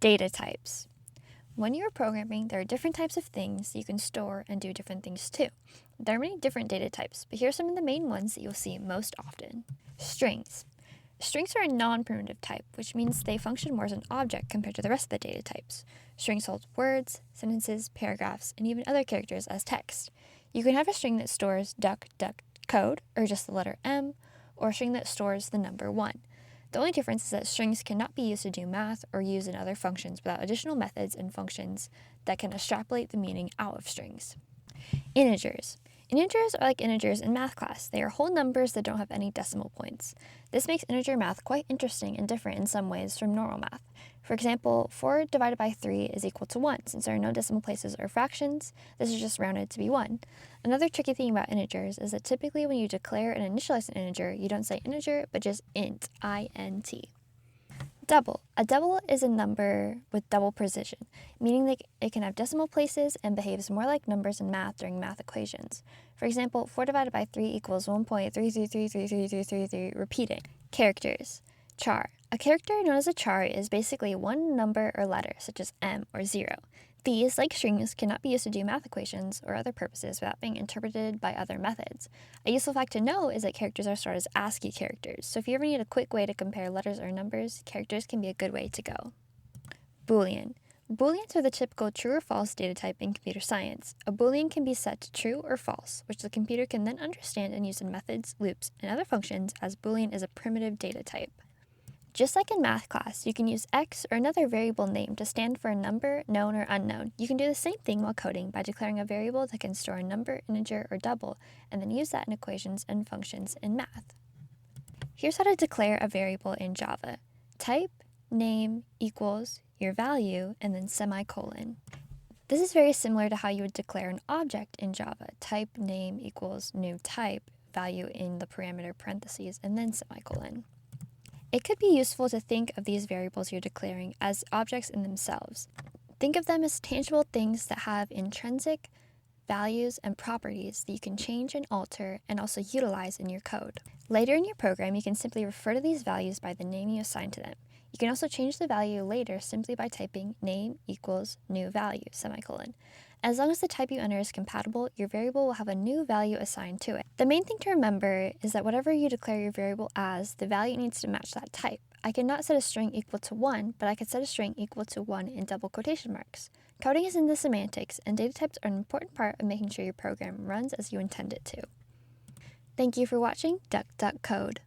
Data types. When you're programming, there are different types of things that you can store and do different things to. There are many different data types, but here are some of the main ones that you'll see most often. Strings. Strings are a non-primitive type, which means they function more as an object compared to the rest of the data types. Strings hold words, sentences, paragraphs, and even other characters as text. You can have a string that stores duck, duck, code, or just the letter M, or a string that stores the number 1. The only difference is that strings cannot be used to do math or used in other functions without additional methods and functions that can extrapolate the meaning out of strings. Integers. Integers are like integers in math class. They are whole numbers that don't have any decimal points. This makes integer math quite interesting and different in some ways from normal math. For example, 4 divided by 3 is equal to 1. Since there are no decimal places or fractions, this is just rounded to be 1. Another tricky thing about integers is that typically when you declare and initialize an integer, you don't say integer, but just int, I-N-T. Double. A double is a number with double precision, meaning that it can have decimal places and behaves more like numbers in math during math equations. For example, 4 divided by 3 equals 1.333333333, repeating. Characters. Char. A character known as a char is basically one number or letter, such as M or 0. These, like strings, cannot be used to do math equations or other purposes without being interpreted by other methods. A useful fact to know is that characters are stored as ASCII characters, so if you ever need a quick way to compare letters or numbers, characters can be a good way to go. Boolean. Booleans are the typical true or false data type in computer science. A Boolean can be set to true or false, which the computer can then understand and use in methods, loops, and other functions, as Boolean is a primitive data type. Just like in math class, you can use X or another variable name to stand for a number, known or unknown. You can do the same thing while coding by declaring a variable that can store a number, integer, or double, and then use that in equations and functions in math. Here's how to declare a variable in Java. Type name equals your value, and then semicolon. This is very similar to how you would declare an object in Java. Type name equals new type, value in the parameter parentheses, and then semicolon. It could be useful to think of these variables you're declaring as objects in themselves. Think of them as tangible things that have intrinsic values and properties that you can change and alter and also utilize in your code. Later in your program, you can simply refer to these values by the name you assign to them. You can also change the value later simply by typing name equals new value, semicolon. As long as the type you enter is compatible, your variable will have a new value assigned to it. The main thing to remember is that whatever you declare your variable as, the value needs to match that type. I cannot set a string equal to 1, but I could set a string equal to 1 in double quotation marks. Coding is in the semantics, and data types are an important part of making sure your program runs as you intend it to. Thank you for watching Duck Duck Code.